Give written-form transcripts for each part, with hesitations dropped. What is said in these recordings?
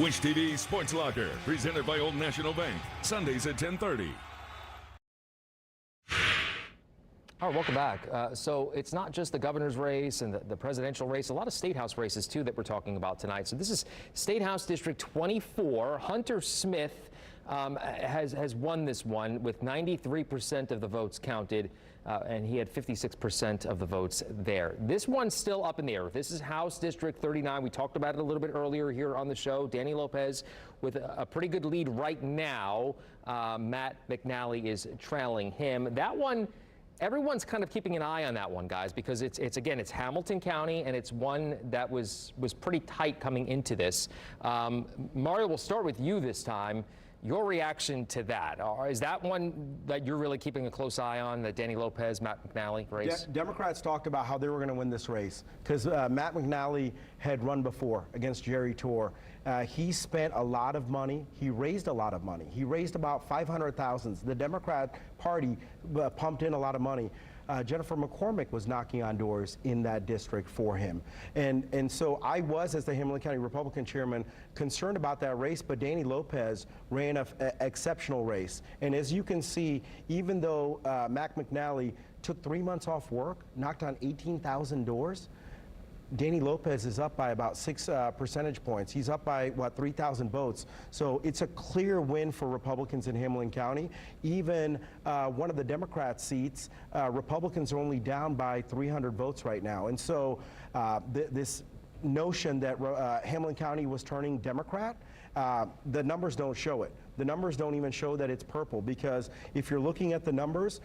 Wish TV Sports Locker, presented by Old National Bank, Sundays at 10:30. All right, welcome back. So it's not just the governor's race and the presidential race, a lot of state house races too that we're talking about tonight. So this is State House District 24. Hunter Smith has won this one with 93% of the votes counted, and he had 56% of the votes there. This one's still up in the air. This is House District 39. We talked about it a little bit earlier here on the show. Danny Lopez with a pretty good lead right now. Matt McNally is trailing him. That one, everyone's kind of keeping an eye on that one, guys, because it's Hamilton County, and it's one that was pretty tight coming into this. Mario, we'll start with you this time. Your reaction to that? Is that one that you're really keeping a close eye on, the Danny Lopez, Matt McNally race? Democrats talked about how they were going to win this race because Matt McNally had run before against Jerry Torr. He spent a lot of money. He raised a lot of money. He raised about $500,000. The Democrat Party pumped in a lot of money. Jennifer McCormick was knocking on doors in that district for him. And so I was, as the Hamilton County Republican chairman, concerned about that race, but Danny Lopez ran an exceptional race. And as you can see, even though Matt McNally took 3 months off work, knocked on 18,000 doors, Danny Lopez is up by about 6 percentage points. He's up by, 3,000 votes. So it's a clear win for Republicans in Hamilton County. Even one of the Democrat seats, Republicans are only down by 300 votes right now. And so this notion that Hamilton County was turning Democrat, the numbers don't show it. The numbers don't even show that it's purple, because if you're looking at the numbers,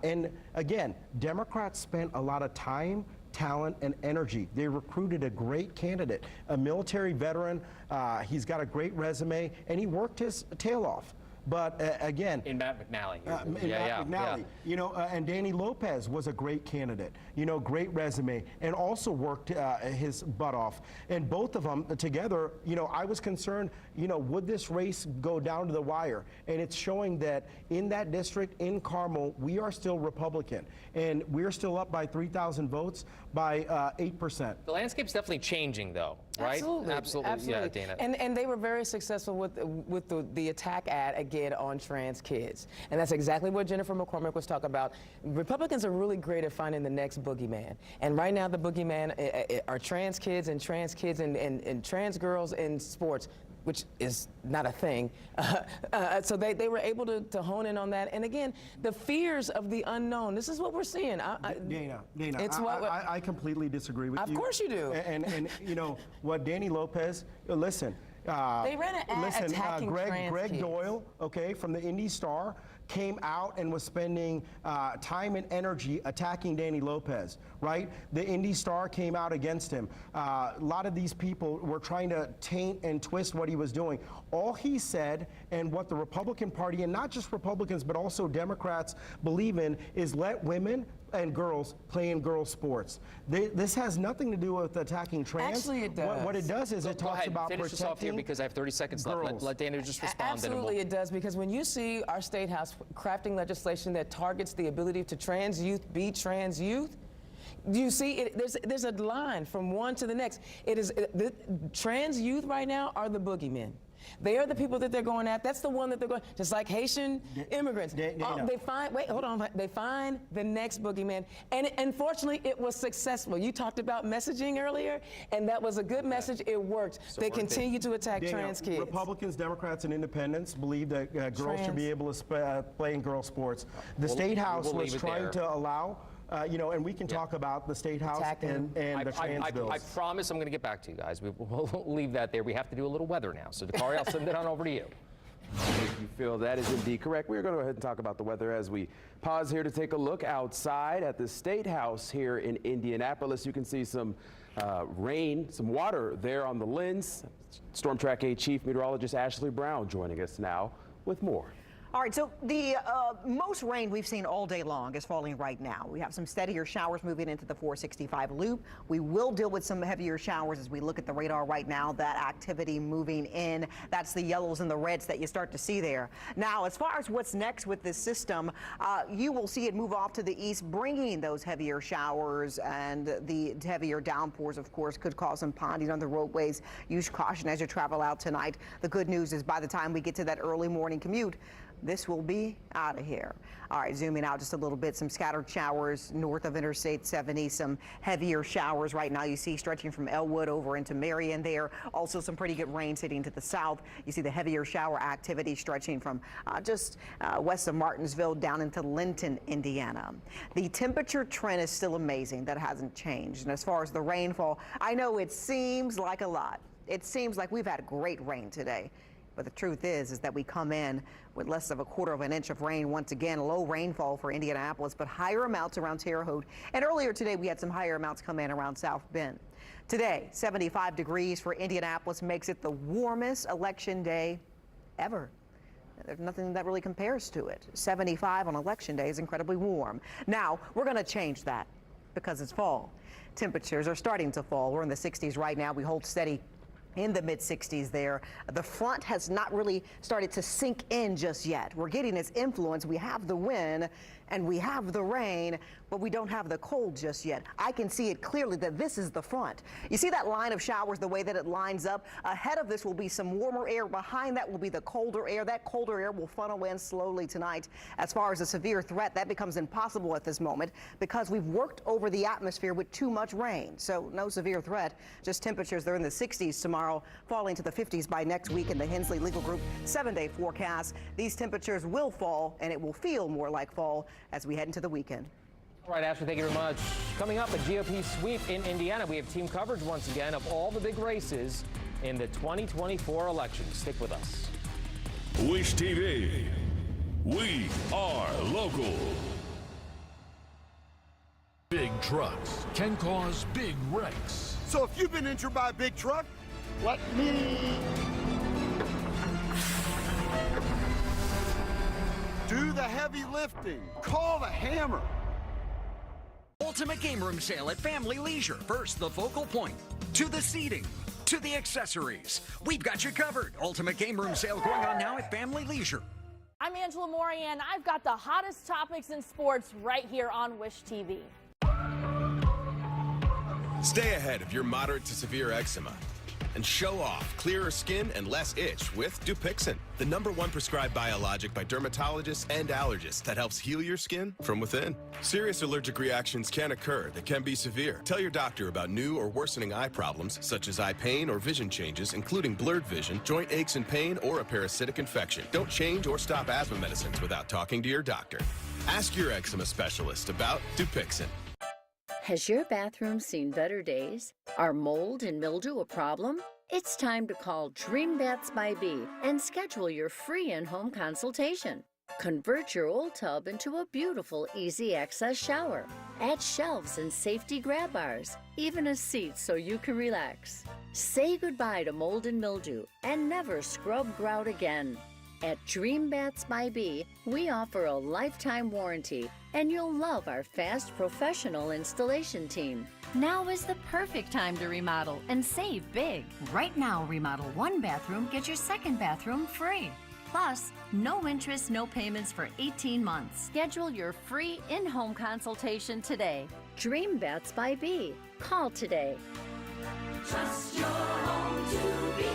and again, Democrats spent a lot of time, talent, and energy. They recruited a great candidate, a military veteran. He's got a great resume, and he worked his tail off. But again, in Matt McNally, Matt McNally, you know, and Danny Lopez was a great candidate, you know, great resume, and also worked his butt off. And both of them together, you know, I was concerned, you know, would this race go down to the wire? And it's showing that in that district, in Carmel, we are still Republican, and we're still up by 3,000 votes by 8%. The landscape's definitely changing, though, right? Absolutely, absolutely. Yeah, Dana. And they were very successful with the attack ad again on trans kids, and that's exactly what Jennifer McCormick was talking about. Republicans are really great at finding the next boogeyman, and right now the boogeyman are trans kids and trans girls in sports, which is not a thing. So they were able to hone in on that. And again, the fears of the unknown. This is what we're seeing. Dana, I completely disagree with you. Of course you do. And you know what, Danny Lopez, listen. They ran an ad attacking Greg kids. Doyle, okay, from the Indy Star, came out and was spending time and energy attacking Danny Lopez, right? The Indy Star came out against him. A lot of these people were trying to taint and twist what he was doing. All he said, and what the Republican Party, and not just Republicans, but also Democrats believe in, is let women and girls play in girls' sports. This has nothing to do with attacking trans. Actually, it does. What it does is it talks about finish this off here, because I have 30 seconds left. Let Dana just respond. Absolutely, it does, because when you see our state house crafting legislation that targets the ability to trans youth be trans youth, you see, there's a line from one to the next. The trans youth right now are the boogeymen. They are the people that they're going at. That's the one that they're going, just like Haitian immigrants. They find the next boogeyman. And unfortunately, it was successful. You talked about messaging earlier, and that was a good message. It worked. So they continue to attack trans kids. Republicans, Democrats, and independents believe that girls should be able to play in girl sports. The State House was trying to allow you know, and we can talk about the State House and the trans bills. I promise I'm going to get back to you guys. We'll leave that there. We have to do a little weather now. So, Dakari, I'll send it on over to you. If you feel that is indeed correct, we're going to go ahead and talk about the weather as we pause here to take a look outside at the State House here in Indianapolis. You can see some rain, some water there on the lens. Storm Track 8 Chief Meteorologist Ashley Braun joining us now with more. All right, so the most rain we've seen all day long is falling right now. We have some steadier showers moving into the 465 loop. We will deal with some heavier showers as we look at the radar right now. That activity moving in, that's the yellows and the reds that you start to see there. Now, as far as what's next with this system, you will see it move off to the east, bringing those heavier showers, and the heavier downpours, of course, could cause some ponding on the roadways. Use caution as you travel out tonight. The good news is by the time we get to that early morning commute, this will be out of here. All right, zooming out just a little bit, some scattered showers north of Interstate 70, some heavier showers right now you see stretching from Elwood over into Marion there. Also some pretty good rain sitting to the south. You see the heavier shower activity stretching from just west of Martinsville down into Linton, Indiana. The temperature trend is still amazing. That hasn't changed. And as far as the rainfall, I know it seems like a lot. It seems like we've had great rain today. But the truth is that we come in with less than a quarter of an inch of rain once again. Low rainfall for Indianapolis, but higher amounts around Terre Haute. And earlier today, we had some higher amounts come in around South Bend. Today, 75 degrees for Indianapolis makes it the warmest election day ever. There's nothing that really compares to it. 75 on election day is incredibly warm. Now, we're going to change that because it's fall. Temperatures are starting to fall. We're in the 60s right now. We hold steady in the mid-60s there. The front has not really started to sink in just yet. We're getting its influence. We have the wind and we have the rain, but we don't have the cold just yet. I can see it clearly that this is the front. You see that line of showers, the way that it lines up? Ahead of this will be some warmer air. Behind that will be the colder air. That colder air will funnel in slowly tonight. As far as a severe threat, that becomes impossible at this moment because we've worked over the atmosphere with too much rain. So no severe threat, just temperatures that are in the 60s tomorrow, falling to the 50s by next week in the Hensley Legal Group 7-day forecast. These temperatures will fall and it will feel more like fall as we head into the weekend. All right, Ashley, thank you very much. Coming up, a GOP sweep in Indiana. We have team coverage once again of all the big races in the 2024 election. Stick with us. Wish TV. We are local. Big trucks can cause big wrecks. So if you've been injured by a big truck, let me do the heavy lifting. Call the hammer. Ultimate game room sale at Family Leisure. First, the focal point, to the seating, to the accessories. We've got you covered. Ultimate game room sale going on now at Family Leisure. I'm Angela Mori, and I've got the hottest topics in sports right here on Wish TV. Stay ahead of your moderate to severe eczema and show off clearer skin and less itch with Dupixent, the #1 prescribed biologic by dermatologists and allergists that helps heal your skin from within. Serious allergic reactions can occur that can be severe. Tell your doctor about new or worsening eye problems such as eye pain or vision changes, including blurred vision, joint aches and pain, or a parasitic infection. Don't change or stop asthma medicines without talking to your doctor. Ask your eczema specialist about Dupixent. Has your bathroom seen better days? Are mold and mildew a problem? It's time to call Dream Baths by Bee and schedule your free in-home consultation. Convert your old tub into a beautiful, easy access shower. Add shelves and safety grab bars, even a seat so you can relax. Say goodbye to mold and mildew and never scrub grout again. At Dream Baths by Bee, we offer a lifetime warranty, and you'll love our fast, professional installation team. Now is the perfect time to remodel and save big. Right now, remodel one bathroom, get your second bathroom free. Plus, no interest, no payments for 18 months. Schedule your free in-home consultation today. Dream Baths by Bee. Call today. Trust your home to be.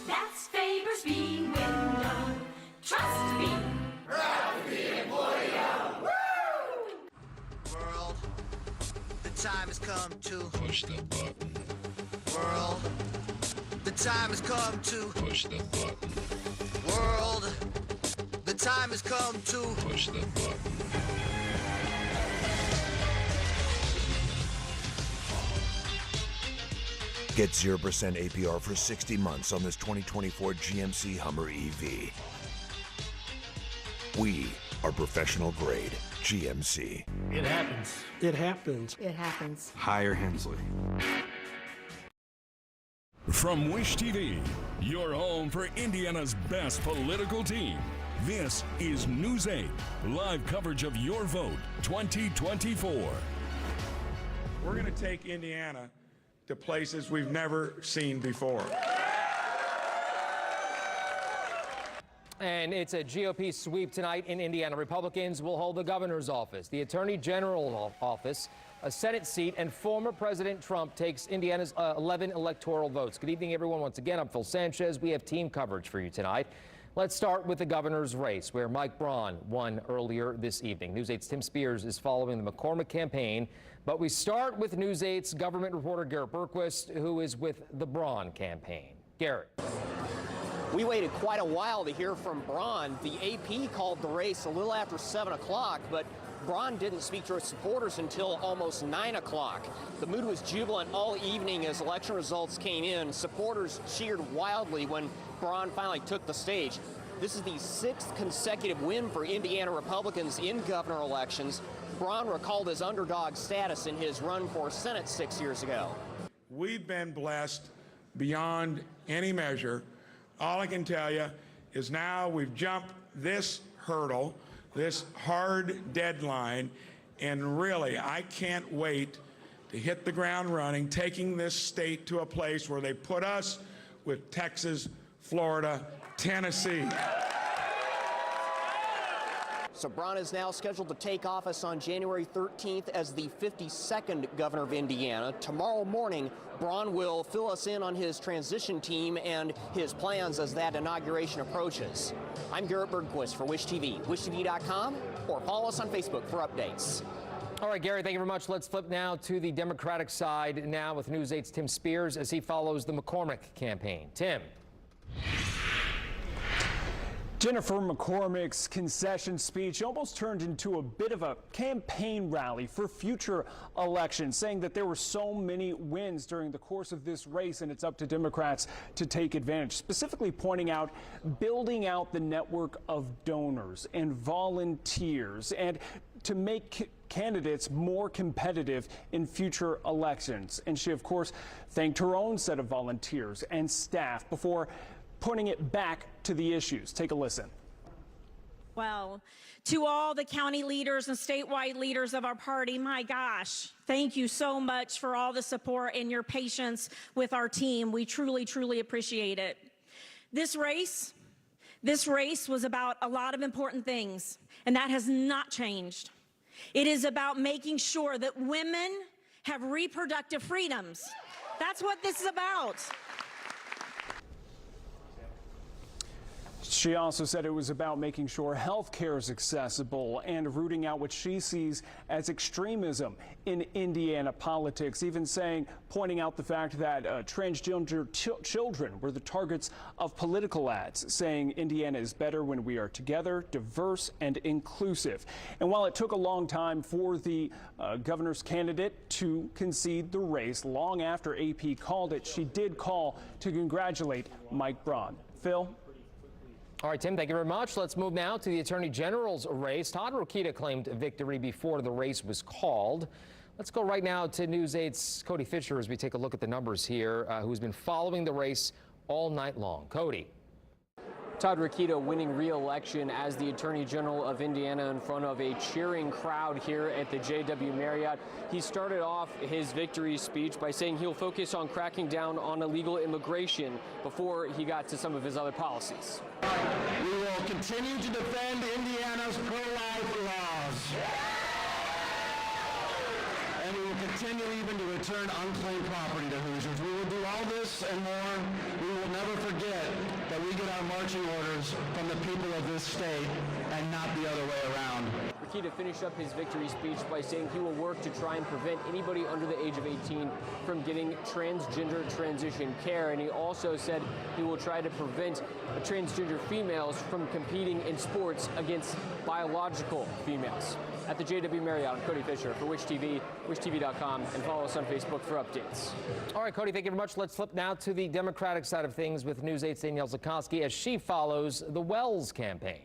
That's Faber's being window. Trust me. Proud to be an employee of. Woo! World, the time has come to Push the button. World, the time has come to Push the button. World, the time has come to Push the button. Get 0% APR for 60 months on this 2024 GMC Hummer EV. We are professional grade GMC. It happens. It happens. It happens. Hire Hensley. From Wish TV, your home for Indiana's best political team. This is News 8, live coverage of your vote 2024. We're going to take Indiana to places we've never seen before. And it's a GOP sweep tonight in Indiana. Republicans will hold the governor's office, the attorney general's office, a Senate seat, and former President Trump takes Indiana's 11 electoral votes. Good evening, everyone. Once again, I'm Phil Sanchez. We have team coverage for you tonight. Let's start with the governor's race, where Mike Braun won earlier this evening. News 8's Tim Spears is following the McCormack campaign. But we start with News 8's government reporter Garrett Berquist, who is with the Braun campaign. Garrett. We waited quite a while to hear from Braun. The AP called the race a little after 7 o'clock, but Braun didn't speak to his supporters until almost 9 o'clock. The mood was jubilant all evening as election results came in. Supporters cheered wildly when Braun finally took the stage. This is the 6th consecutive win for Indiana Republicans in governor elections. Braun recalled his underdog status in his run for Senate 6 years ago. We've been blessed beyond any measure. All I can tell you is now we've jumped this hurdle, this hard deadline, and really, I can't wait to hit the ground running, taking this state to a place where they put us with Texas, Florida, Tennessee. So Braun is now scheduled to take office on January 13th as the 52nd governor of Indiana. Tomorrow morning, Braun will fill us in on his transition team and his plans as that inauguration approaches. I'm Garrett Bergquist for Wish TV, wishtv.com, or follow us on Facebook for updates. All right, Gary, thank you very much. Let's flip now to the Democratic side now with News 8's Tim Spears as he follows the McCormack campaign. Tim. Jennifer McCormick's concession speech almost turned into a bit of a campaign rally for future elections, saying that there were so many wins during the course of this race and it's up to Democrats to take advantage, specifically pointing out building out the network of donors and volunteers and to make candidates more competitive in future elections. And she, of course, thanked her own set of volunteers and staff before putting it back to the issues. Take a listen. Well, to all the county leaders and statewide leaders of our party, my gosh, thank you so much for all the support and your patience with our team. We truly, truly appreciate it. This race was about a lot of important things, and that has not changed. It is about making sure that women have reproductive freedoms. That's what this is about. She also said it was about making sure health care is accessible and rooting out what she sees as extremism in Indiana politics, even pointing out the fact that transgender children were the targets of political ads, saying Indiana is better when we are together, diverse and inclusive. And while it took a long time for the governor's candidate to concede the race, long after AP called it, she did call to congratulate Mike Braun. Phil? All right, Tim, thank you very much. Let's move now to the Attorney General's race. Todd Rokita claimed victory before the race was called. Let's go right now to News 8's Cody Fisher as we take a look at the numbers here, who's been following the race all night long. Cody. Todd Rokita winning re-election as the Attorney General of Indiana in front of a cheering crowd here at the JW Marriott. He started off his victory speech by saying he'll focus on cracking down on illegal immigration before he got to some of his other policies. We will continue to defend Indiana's pro-life laws. And we will continue even to return unclaimed property to Hoosiers. We will do all this and more. We will never forget that we get our marching orders from the people of this state and not the other way around. Rokita finished up his victory speech by saying he will work to try and prevent anybody under the age of 18 from getting transgender transition care. And he also said he will try to prevent transgender females from competing in sports against biological females. At the JW Marriott, I'm Cody Fisher for Wish TV, wishtv.com, and follow us on Facebook for updates. All right, Cody, thank you very much. Let's flip now to the Democratic side of things with News 8's Danielle Zukoski as she follows the Wells campaign.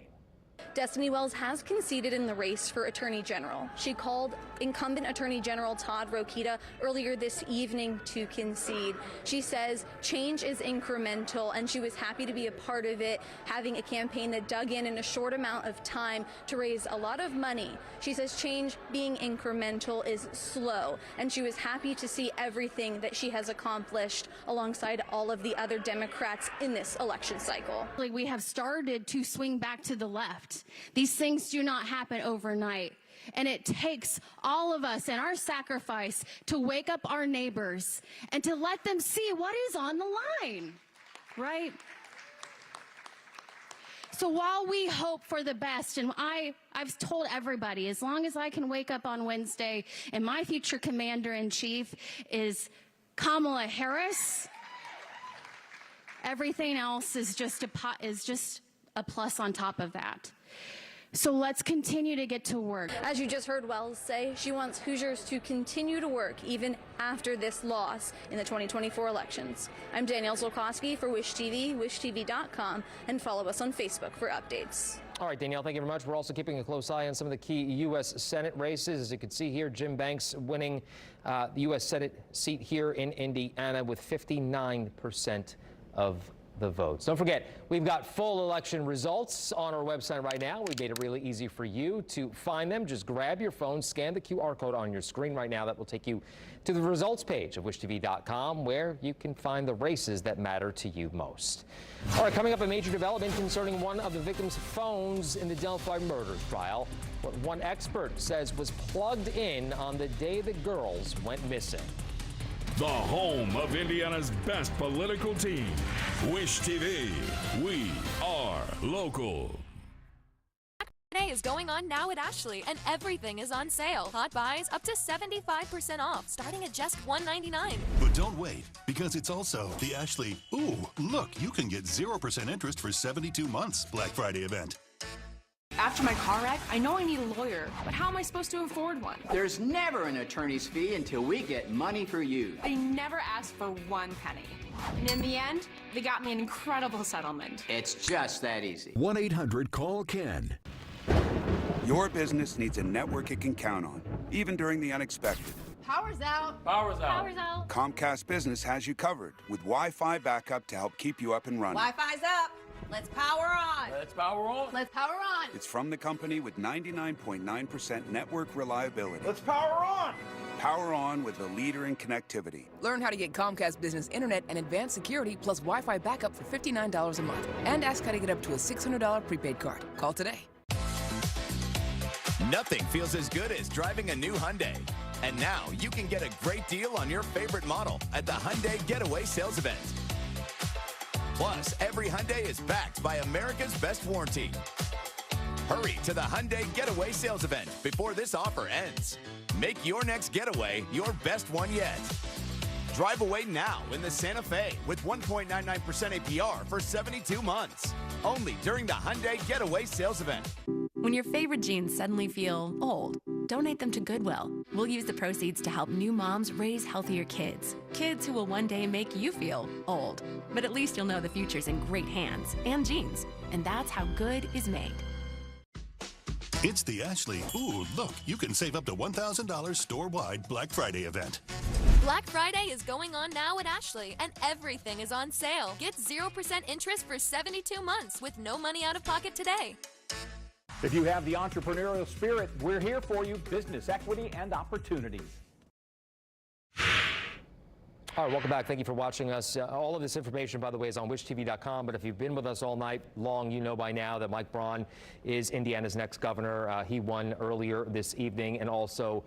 Destiny Wells has conceded in the race for Attorney General. She called incumbent Attorney General Todd Rokita earlier this evening to concede. She says change is incremental, and she was happy to be a part of it, having a campaign that dug in a short amount of time to raise a lot of money. She says change being incremental is slow, and she was happy to see everything that she has accomplished alongside all of the other Democrats in this election cycle. We have started to swing back to the left. These things do not happen overnight. And it takes all of us and our sacrifice to wake up our neighbors and to let them see what is on the line, right? So while we hope for the best, and I've told everybody, as long as I can wake up on Wednesday and my future commander-in-chief is Kamala Harris, everything else is just a plus on top of that. So let's continue to get to work. As you just heard Wells say, she wants Hoosiers to continue to work even after this loss in the 2024 elections. I'm Danielle Zolkowski for Wish TV, wishtv.com, and follow us on Facebook for updates. All right, Danielle, thank you very much. We're also keeping a close eye on some of the key U.S. Senate races. As you can see here, Jim Banks winning the U.S. Senate seat here in Indiana with 59% of the votes. Don't forget, we've got full election results on our website right now. We made it really easy for you to find them. Just grab your phone, scan the QR code on your screen right now. That will take you to the results page of wishtv.com, where you can find the races that matter to you most. All right, coming up, a major development concerning one of the victim's phones in the Delphi murder trial. What one expert says was plugged in on the day the girls went missing. The home of Indiana's best political team. Wish TV. We are local. Today is going on now at Ashley, and everything is on sale. Hot buys up to 75% off, starting at just $199. But don't wait, because it's also the Ashley, ooh, look, you can get 0% interest for 72 months Black Friday event. After my car wreck, I know I need a lawyer, but how am I supposed to afford one? There's never an attorney's fee until we get money for you. They never asked for 1 penny. And in the end, they got me an incredible settlement. It's just that easy. 1-800-CALL-KEN. Your business needs a network it can count on, even during the unexpected. Power's out. Power's out. Power's out. Comcast Business has you covered with Wi-Fi backup to help keep you up and running. Wi-Fi's up. Let's power on. Let's power on. Let's power on. It's from the company with 99.9% network reliability. Let's power on. Power on with the leader in connectivity. Learn how to get Comcast Business Internet and advanced security plus Wi-Fi backup for $59 a month. And ask how to get up to a $600 prepaid card. Call today. Nothing feels as good as driving a new Hyundai. And now you can get a great deal on your favorite model at the Hyundai Getaway Sales Event. Plus, every Hyundai is backed by America's best warranty. Hurry to the Hyundai Getaway Sales Event before this offer ends. Make your next getaway your best one yet. Drive away now in the Santa Fe with 1.99% APR for 72 months. Only during the Hyundai Getaway Sales Event. When your favorite jeans suddenly feel old, donate them to Goodwill. We'll use the proceeds to help new moms raise healthier kids. Kids who will one day make you feel old. But at least you'll know the future's in great hands and jeans. And that's how good is made. It's the Ashley, ooh, look, you can save up to $1,000 store-wide Black Friday event. Black Friday is going on now at Ashley, and everything is on sale. Get 0% interest for 72 months with no money out of pocket today. If you have the entrepreneurial spirit, we're here for you. Business, equity, and opportunities. All right, welcome back. Thank you for watching us. All of this information, by the way, is on wishtv.com. But if you've been with us all night long, you know by now that Mike Braun is Indiana's next governor. He won earlier this evening, and also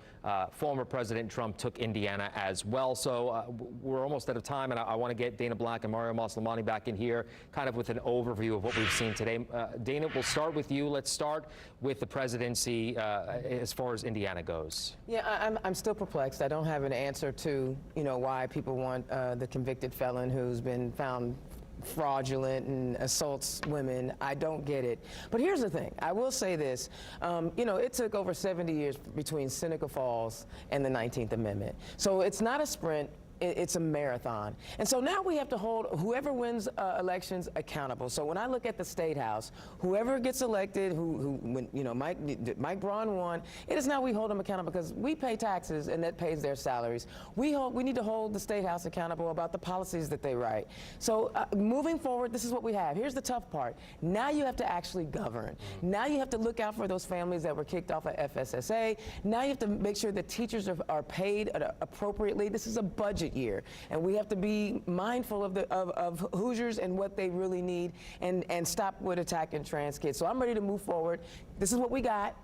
former President Trump took Indiana as well. So we're almost out of time, and I want to get Dana Black and Mario Maslamani back in here kind of with an overview of what we've seen today. Dana, we'll start with you. Let's start with the presidency as far as Indiana goes. Yeah, I'm still perplexed. I don't have an answer to, why people want the convicted felon who's been found fraudulent and assaults women. I don't get it. But here's the thing. I will say this. It took over 70 years between Seneca Falls and the 19th Amendment. So it's not a sprint. it's a marathon. And so now we have to hold whoever wins elections accountable. So when I look at the State House, whoever gets elected, when, you know, Mike Braun won, it is now we hold them accountable because we pay taxes and that pays their salaries. We need to hold the State House accountable about the policies that they write. So moving forward, this is what we have. Here's the tough part. Now you have to actually govern. Now you have to look out for those families that were kicked off of FSSA. Now you have to make sure that teachers are paid appropriately. This is a budget year, and we have to be mindful of Hoosiers and what they really need, and stop with attacking trans kids. So I'm ready to move forward. This is what we got.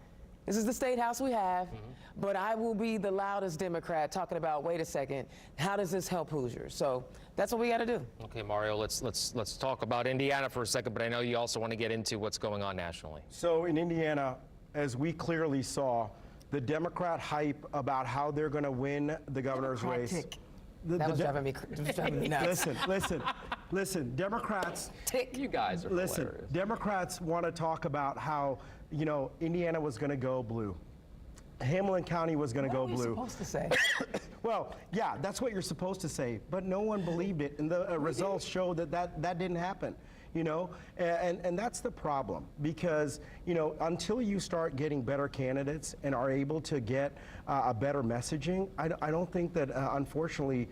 This is the State House we have, but I will be the loudest Democrat talking about, wait a second, how does this help Hoosiers? So that's what we got to do. Okay, Mario, let's talk about Indiana for a second, but I know you also want to get into what's going on nationally. So in Indiana, as we clearly saw, the Democrat hype about how they're going to win the governor's race. That was driving me nuts. Listen, Democrats. You guys are hilarious. Democrats want to talk about how, you know, Indiana was going to go blue. Hamilton County was going to go blue. What are you supposed to say? Well, yeah, that's what you're supposed to say, but no one believed it, and the results show that didn't happen. You know, and that's the problem, because, you know, until you start getting better candidates and are able to get a better messaging, I don't think that, unfortunately,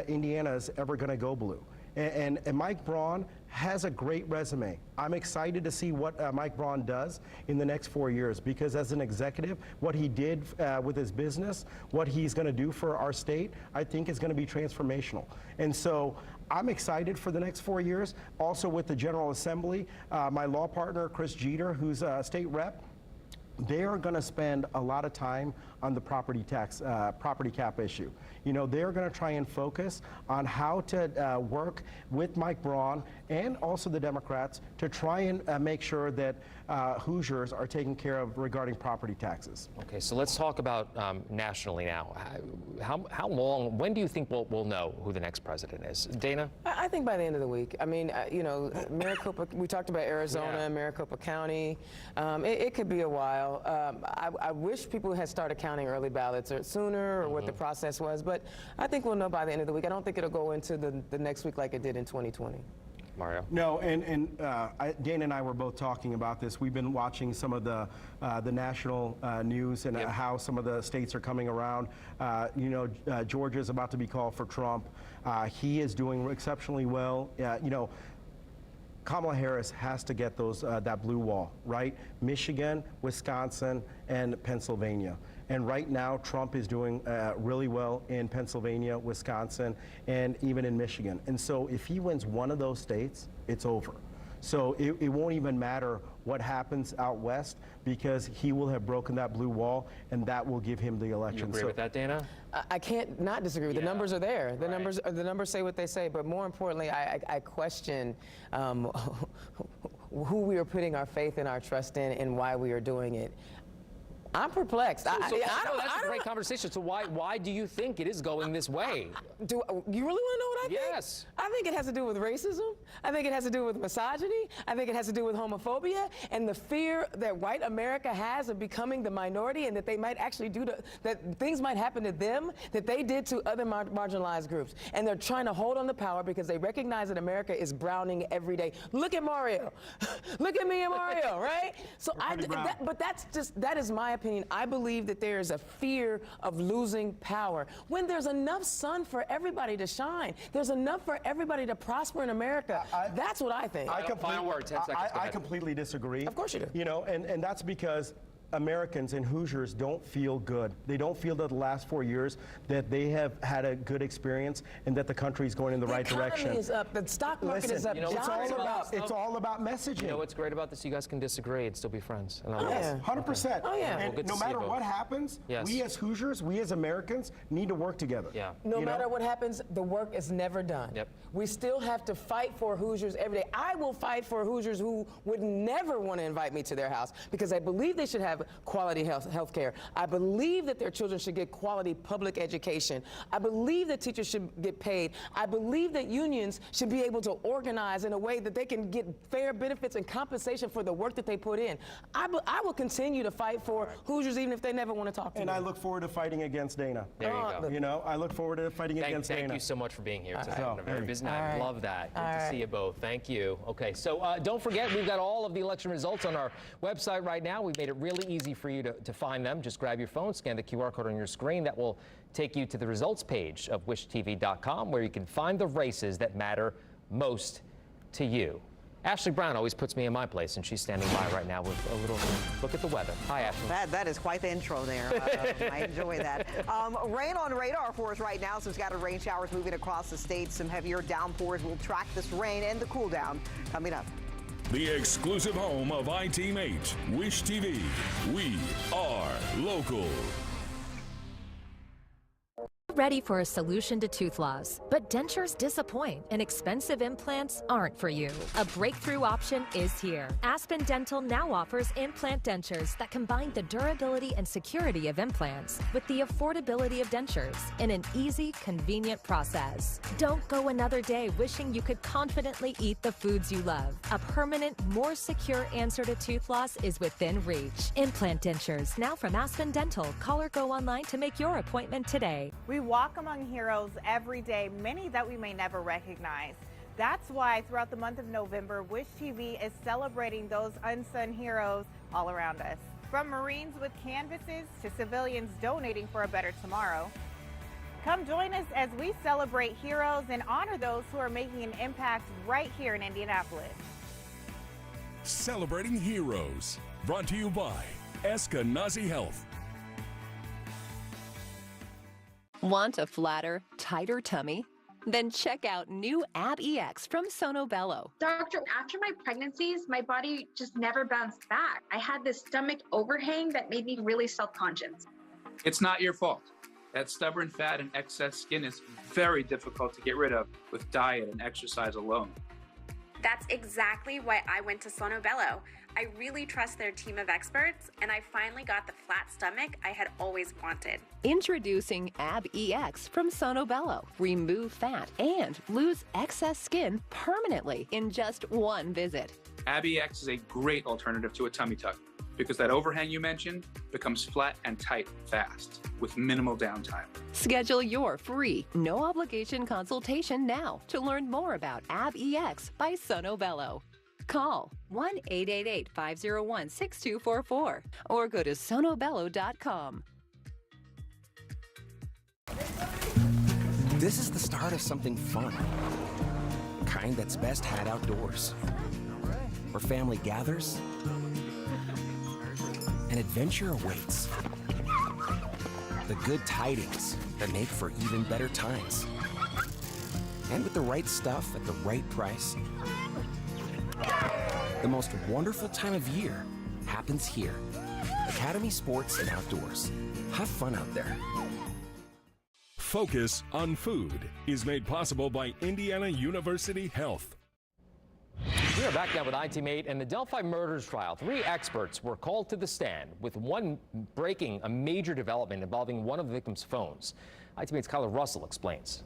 Indiana is ever going to go blue. And Mike Braun has a great resume. I'm excited to see what Mike Braun does in the next 4 years, because as an executive, what he did with his business, what he's going to do for our state, I think is going to be transformational. And so I'm excited for the next 4 years. Also with the General Assembly, my law partner, Chris Jeter, who's a state rep, they are going to spend a lot of time on the property cap issue. You know, they're going to try and focus on how to work with Mike Braun and also the Democrats to try and make sure that Hoosiers are taken care of regarding property taxes. Okay, so let's talk about nationally now. How long, when do you think we'll know who the next president is? Dana? I think by the end of the week. I mean, you know, Maricopa, we talked about Arizona, Maricopa County. It could be a while. I wish people had started counting early ballots or sooner, or what the process was, but I think we'll know by the end of the week. I don't think it'll go into the next week like it did in 2020. Mario? No, and Dana and I were both talking about this. We've been watching some of the national news and how some of the states are coming around. You know, Georgia is about to be called for Trump. He is doing exceptionally well. You know, Kamala Harris has to get those that blue wall, right? Michigan, Wisconsin, and Pennsylvania. And right now, Trump is doing really well in Pennsylvania, Wisconsin, and even in Michigan. And so if he wins one of those states, it's over. So it won't even matter what happens out west, because he will have broken that blue wall, and that will give him the election. You agree with that, Dana? I can't not disagree. The numbers are there. The numbers say what they say. But more importantly, I question who we are putting our faith and our trust in, and why we are doing it. I'm perplexed. That's a great conversation. So why do you think it is going this way? Do you really want to know what I think? Yes. I think it has to do with racism. I think it has to do with misogyny. I think it has to do with homophobia and the fear that white America has of becoming the minority, and that they might actually that things might happen to them that they did to other marginalized groups. And they're trying to hold on to power because they recognize that America is browning every day. Look at Mario. Look at me and Mario, right? So that is my opinion. I believe that there is a fear of losing power when there's enough sun for everybody to shine. There's enough for everybody to prosper in America. That's what I think. Final word, 10 seconds. I completely disagree. Of course you do. You know, and that's because Americans and Hoosiers don't feel good. They don't feel that the last 4 years that they have had a good experience and that the country is going in the right direction. The economy is up. The stock market is up. You know, it's all about messaging. You know what's great about this? You guys can disagree and still be friends. Yes, 100%. Oh, yeah. And no matter what happens, we as Hoosiers, we as Americans need to work together. Yeah. No matter what happens, the work is never done. Yep. We still have to fight for Hoosiers every day. I will fight for Hoosiers who would never want to invite me to their house, because I believe they should have quality health care. I believe that their children should get quality public education. I believe that teachers should get paid. I believe that unions should be able to organize in a way that they can get fair benefits and compensation for the work that they put in. I will continue to fight for Hoosiers even if they never want to talk to me. And I look forward to fighting against Dana. There you go. You know, I look forward to fighting against Dana. Thank you so much for being here tonight. Oh, Very busy night. All right. Love that. Good All to right. see you both. Thank you. Okay, so don't forget, we've got all of the election results on our website right now. We've made it really easy for you to find them. Just grab your phone, scan the QR code on your screen. That will take you to the results page of wishtv.com, where you can find the races that matter most to you. Ashley Braun always puts me in my place, and she's standing by right now with a little look at the weather. Hi, Ashley. That is quite the intro there. I enjoy that. Rain on radar for us right now, so we've got rain showers moving across the state. Some heavier downpours will track this rain and the cool down coming up. The exclusive home of iTeam8, Wish TV. We are local. Ready for a solution to tooth loss, but dentures disappoint and expensive implants aren't for you. A breakthrough option is here. Aspen Dental now offers implant dentures that combine the durability and security of implants with the affordability of dentures in an easy, convenient process. Don't go another day wishing you could confidently eat the foods you love. A permanent, more secure answer to tooth loss is within reach. Implant dentures now from Aspen Dental. Call or go online to make your appointment today. We walk among heroes every day, many that we may never recognize. That's why throughout the month of November, Wish TV is celebrating those unsung heroes all around us. From Marines with canvases to civilians donating for a better tomorrow. Come join us as we celebrate heroes and honor those who are making an impact right here in Indianapolis. Celebrating Heroes. Brought to you by Eskenazi Health. Want a flatter, tighter tummy? Then check out new Ab EX from Sono Bello. Doctor, after my pregnancies, my body just never bounced back. I had this stomach overhang that made me really self-conscious. It's not your fault. That stubborn fat and excess skin is very difficult to get rid of with diet and exercise alone. That's exactly why I went to Sono Bello. I really trust their team of experts, and I finally got the flat stomach I had always wanted. Introducing Ab EX from Sono Bello. Remove fat and lose excess skin permanently in just one visit. Ab EX is a great alternative to a tummy tuck because that overhang you mentioned becomes flat and tight fast with minimal downtime. Schedule your free, no obligation consultation now to learn more about Ab EX by Sono Bello. Call 1-888-501-6244 or go to sonobello.com. This is the start of something fun. The kind that's best had outdoors. Where family gathers, and adventure awaits. The good tidings that make for even better times. And with the right stuff at the right price, the most wonderful time of year happens here. Academy Sports and Outdoors. Have fun out there. Focus on Food is made possible by Indiana University Health. We are back now with iTeam8 and the Delphi murders trial. 3 experts were called to the stand, with one breaking a major development involving one of the victims' phones. iTeam8's Kyler Russell explains.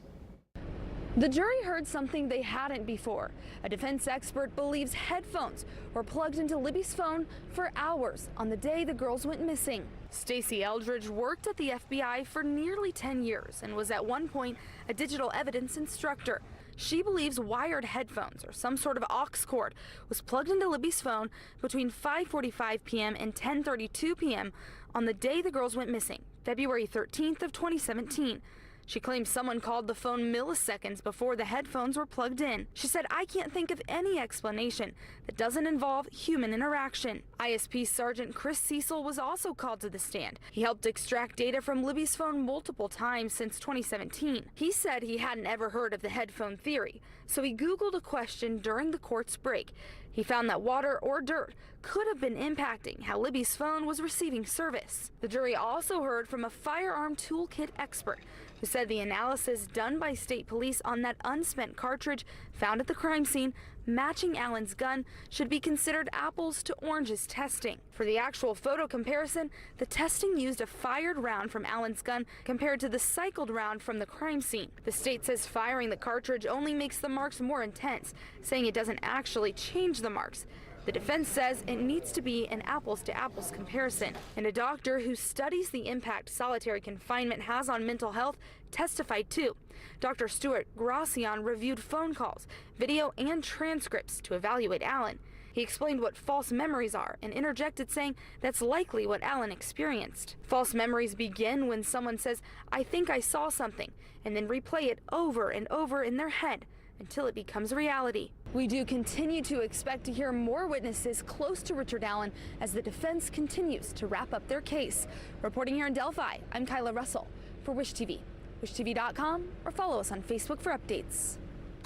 The jury heard something they hadn't before. A defense expert believes headphones were plugged into Libby's phone for hours on the day the girls went missing. Stacey Eldridge worked at the FBI for nearly 10 years and was at one point a digital evidence instructor. She believes wired headphones or some sort of aux cord was plugged into Libby's phone between 5:45 p.m. and 10:32 p.m. on the day the girls went missing, February 13th of 2017. She claims someone called the phone milliseconds before the headphones were plugged in. She said, "I can't think of any explanation that doesn't involve human interaction." ISP Sergeant Chris Cecil was also called to the stand. He helped extract data from Libby's phone multiple times since 2017. He said he hadn't ever heard of the headphone theory, so he Googled a question during the court's break. He found that water or dirt could have been impacting how Libby's phone was receiving service. The jury also heard from a firearm toolkit expert who said the analysis done by state police on that unspent cartridge found at the crime scene matching Allen's gun should be considered apples to oranges testing. For the actual photo comparison, the testing used a fired round from Allen's gun compared to the cycled round from the crime scene. The state says firing the cartridge only makes the marks more intense, saying it doesn't actually change the marks. The defense says it needs to be an apples-to-apples comparison. And a doctor who studies the impact solitary confinement has on mental health testified too. Dr. Stuart Gracian reviewed phone calls, video, and transcripts to evaluate Allen. He explained what false memories are and interjected saying that's likely what Allen experienced. False memories begin when someone says, "I think I saw something," and then replay it over and over in their head until it becomes reality. We do continue to expect to hear more witnesses close to Richard Allen as the defense continues to wrap up their case. Reporting here in Delphi, I'm Kyla Russell for Wish TV. WishTV.com or follow us on Facebook for updates.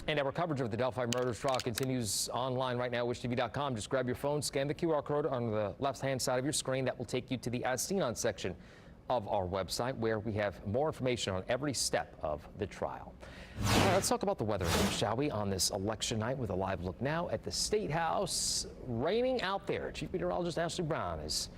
And our coverage of the Delphi murders trial continues online right now, WishTV.com. Just grab your phone, scan the QR code on the left-hand side of your screen. That will take you to the As Seen On section of our website, where we have more information on every step of the trial. All right, let's talk about the weather, shall we, on this election night with a live look now at the State House. Raining out there. Chief Meteorologist Ashley Braun is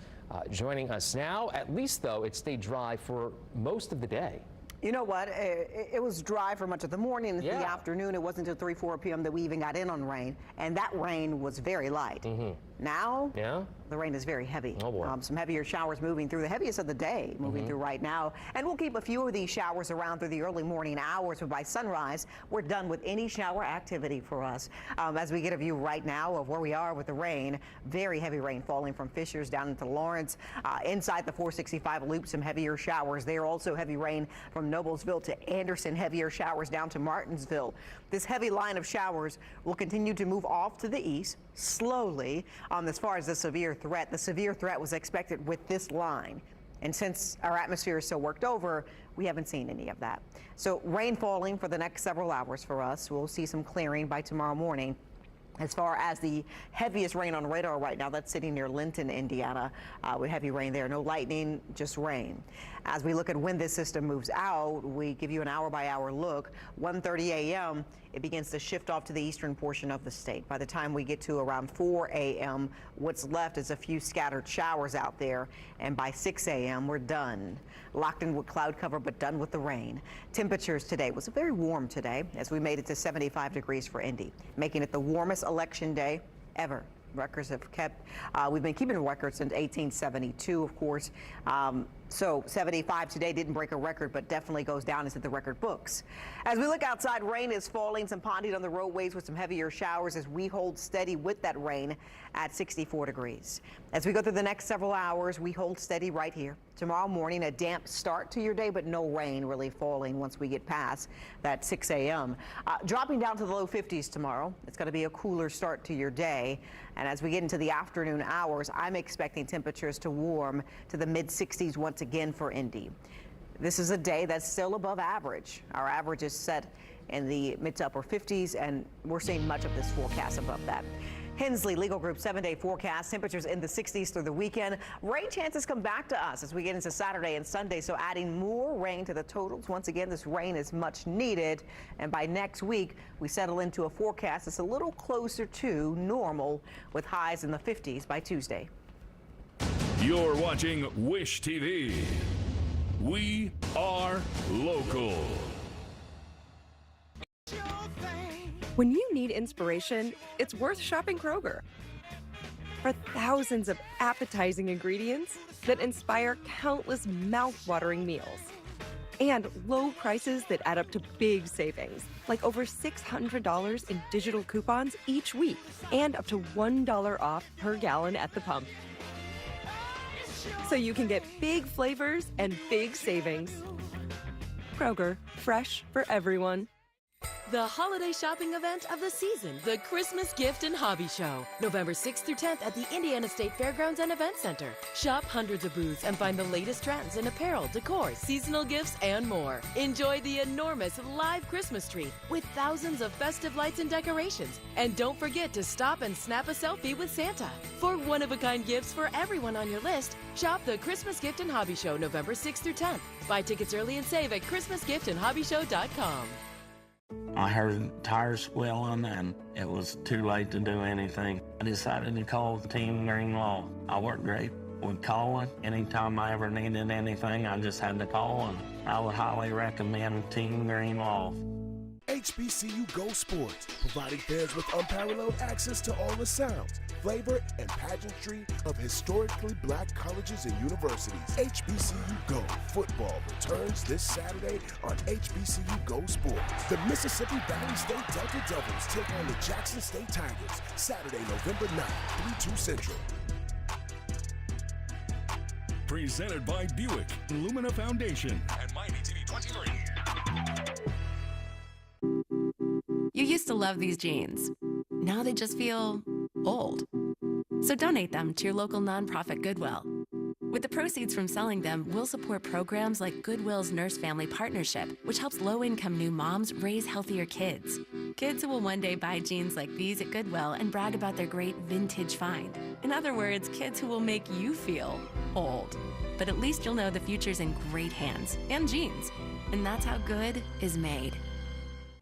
joining us now. At least, though, it stayed dry for most of the day. You know what? It was dry for much of the morning and the afternoon. It wasn't until 3, 4 p.m. that we even got in on rain, and that rain was very light. Now, the rain is very heavy. Oh boy. Some heavier showers moving through, the heaviest of the day moving through right now. And we'll keep a few of these showers around through the early morning hours, but by sunrise, we're done with any shower activity for us. As we get a view right now of where we are with the rain, very heavy rain falling from Fishers down into Lawrence. Inside the 465 loop, some heavier showers there. Also heavy rain from Noblesville to Anderson, heavier showers down to Martinsville. This heavy line of showers will continue to move off to the east slowly. As far as the severe threat was expected with this line. And since our atmosphere is so worked over, we haven't seen any of that. So rain falling for the next several hours for us. We'll see some clearing by tomorrow morning. As far as the heaviest rain on radar right now, that's sitting near Linton, Indiana, with heavy rain there. No lightning, just rain. As we look at when this system moves out, we give you an hour-by-hour look. 1:30 a.m., it begins to shift off to the eastern portion of the state. By the time we get to around 4 a.m., what's left is a few scattered showers out there. And by 6 a.m., we're done. Locked in with cloud cover, but done with the rain. Temperatures today was very warm today, as we made it to 75 degrees for Indy, making it the warmest election day ever. Records have kept, we've been keeping records since 1872, of course. So 75 today didn't break a record, but definitely goes down into the record books. As we look outside, rain is falling, some ponding on the roadways with some heavier showers as we hold steady with that rain at 64 degrees. As we go through the next several hours, we hold steady right here. Tomorrow morning, a damp start to your day, but no rain really falling once we get past that 6 a.m. Dropping down to the low 50s tomorrow. It's going to be a cooler start to your day. And as we get into the afternoon hours, I'm expecting temperatures to warm to the mid-60s once again for Indy. This is a day that's still above average. Our average is set in the mid to upper 50s, and we're seeing much of this forecast above that. Hensley Legal Group 7-day forecast, temperatures in the 60s through the weekend. Rain chances come back to us as we get into Saturday and Sunday, so adding more rain to the totals. Once again, this rain is much needed, and by next week, we settle into a forecast that's a little closer to normal with highs in the 50s by Tuesday. You're watching Wish TV. We are local. When you need inspiration, it's worth shopping Kroger. For thousands of appetizing ingredients that inspire countless mouth-watering meals. And low prices that add up to big savings, like over $600 in digital coupons each week, and up to $1 off per gallon at the pump. So you can get big flavors and big savings. Kroger, fresh for everyone. The holiday shopping event of the season, the Christmas Gift and Hobby Show, November 6th through 10th at the Indiana State Fairgrounds and Event Center. Shop hundreds of booths and find the latest trends in apparel, decor, seasonal gifts, and more. Enjoy the enormous live Christmas tree with thousands of festive lights and decorations. And don't forget to stop and snap a selfie with Santa. For one-of-a-kind gifts for everyone on your list, shop the Christmas Gift and Hobby Show, November 6th through 10th. Buy tickets early and save at ChristmasGiftandHobbyShow.com. I heard tires squealing and it was too late to do anything. I decided to call Team Green Law. I work great with calling. Anytime I ever needed anything, I just had to call, and I would highly recommend Team Green Law. HBCU Go Sports, providing fans with unparalleled access to all the sounds, flavor, and pageantry of historically black colleges and universities. HBCU Go Football returns this Saturday on HBCU Go Sports. The Mississippi Valley State Delta Devils take on the Jackson State Tigers, Saturday, November 9th, 3-2 Central. Presented by Buick, Lumina Foundation, and Miami TV 23. You used to love these jeans. Now they just feel old. So donate them to your local nonprofit Goodwill. With the proceeds from selling them, we'll support programs like Goodwill's Nurse Family Partnership, which helps low-income new moms raise healthier kids. Kids who will one day buy jeans like these at Goodwill and brag about their great vintage find. In other words, kids who will make you feel old. But at least you'll know the future's in great hands, and jeans. And that's how good is made.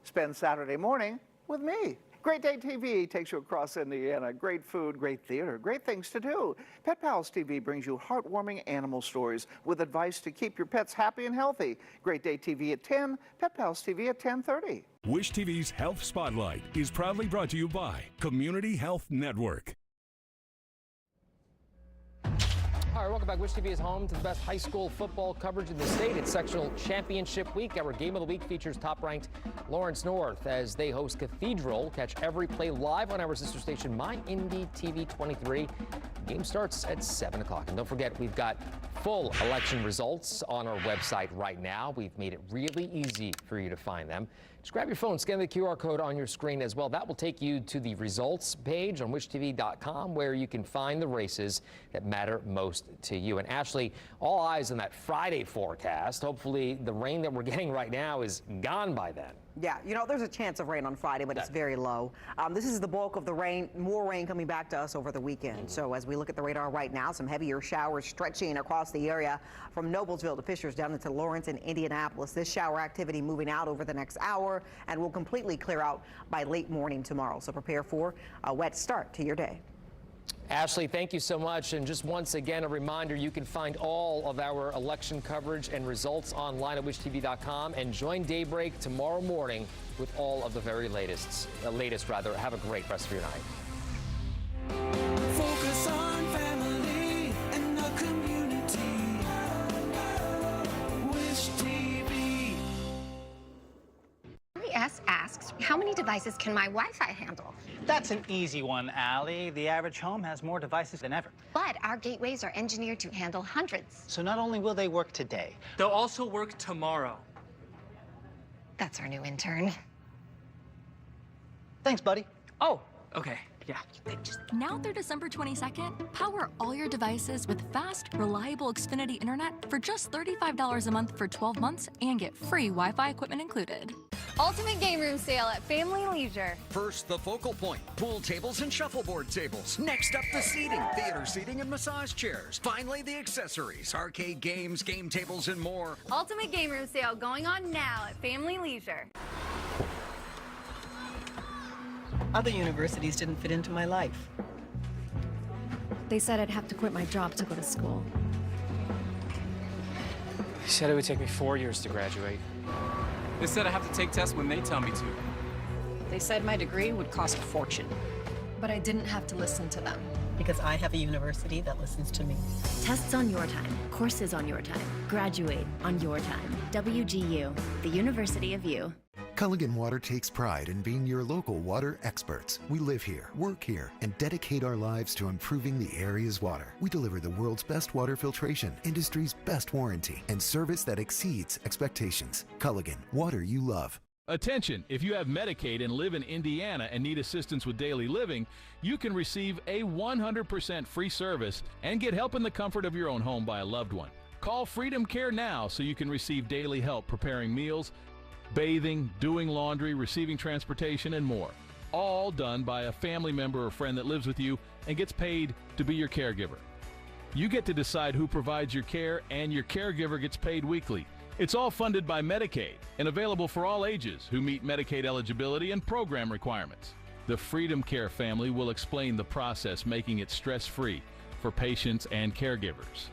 Spend Saturday morning with me. Great Day TV takes you across Indiana. Great food, great theater, great things to do. Pet Pals TV brings you heartwarming animal stories with advice to keep your pets happy and healthy. Great Day TV at 10, Pet Pals TV at 10:30. Wish TV's Health Spotlight is proudly brought to you by Community Health Network. All right, welcome back. Wish TV is home to the best high school football coverage in the state. It's sectional championship week. Our game of the week features top-ranked Lawrence North as they host Cathedral. Catch every play live on our sister station, My Indy TV 23. Game starts at 7 o'clock. And don't forget, we've got full election results on our website right now. We've made it really easy for you to find them. Just grab your phone, scan the QR code on your screen as well. That will take you to the results page on wishtv.com, where you can find the races that matter most to you. And Ashley, all eyes on that Friday forecast. Hopefully the rain that we're getting right now is gone by then. Yeah, you know, there's a chance of rain on Friday, but it's very low. This is the bulk of the rain, more rain coming back to us over the weekend. So as we look at the radar right now, some heavier showers stretching across the area from Noblesville to Fishers down into Lawrence and Indianapolis. This shower activity moving out over the next hour and will completely clear out by late morning tomorrow. So prepare for a wet start to your day. Ashley, thank you so much. And just once again, a reminder, you can find all of our election coverage and results online at wishtv.com, and join Daybreak tomorrow morning with all of the very latest. Have a great rest of your night. Focus on family and the community. Wish TV. S asks, how many devices can my Wi-Fi handle? That's an easy one, Allie. The average home has more devices than ever. But our gateways are engineered to handle hundreds. So not only will they work today, they'll also work tomorrow. That's our new intern. Thanks, buddy. Oh, okay. Yeah. Now through December 22nd, power all your devices with fast, reliable Xfinity internet for just $35 a month for 12 months and get free Wi-Fi equipment included. Ultimate game room sale at Family Leisure. First, the Focal Point, pool tables and shuffleboard tables. Next up, the seating, theater seating and massage chairs. Finally, the accessories, arcade games, game tables, and more. Ultimate game room sale going on now at Family Leisure. Other universities didn't fit into my life. They said I'd have to quit my job to go to school. They said it would take me 4 years to graduate. They said I have to take tests when they tell me to. They said my degree would cost a fortune. But I didn't have to listen to them. Because I have a university that listens to me. Tests on your time, courses on your time, graduate on your time. WGU, the University of You. Culligan Water takes pride in being your local water experts. We live here, work here, and dedicate our lives to improving the area's water. We deliver the world's best water filtration, industry's best warranty, and service that exceeds expectations. Culligan, water you love. Attention, if you have Medicaid and live in Indiana and need assistance with daily living, you can receive a 100% free service and get help in the comfort of your own home by a loved one. Call Freedom Care now so you can receive daily help preparing meals, bathing, doing laundry, receiving transportation, and more. All done by a family member or friend that lives with you and gets paid to be your caregiver. You get to decide who provides your care, and your caregiver gets paid weekly. It's all funded by Medicaid and available for all ages who meet Medicaid eligibility and program requirements. The Freedom Care family will explain the process, making it stress-free for patients and caregivers.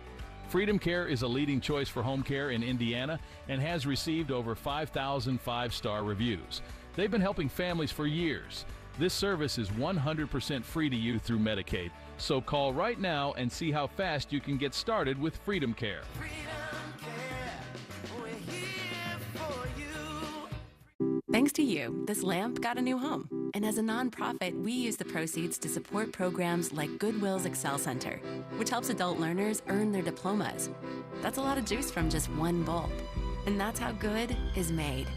Freedom Care is a leading choice for home care in Indiana and has received over 5,000 five-star reviews. They've been helping families for years. This service is 100% free to you through Medicaid, so call right now and see how fast you can get started with Freedom Care. Thanks to you, this lamp got a new home. And as a nonprofit, we use the proceeds to support programs like Goodwill's Excel Center, which helps adult learners earn their diplomas. That's a lot of juice from just one bulb. And that's how good is made.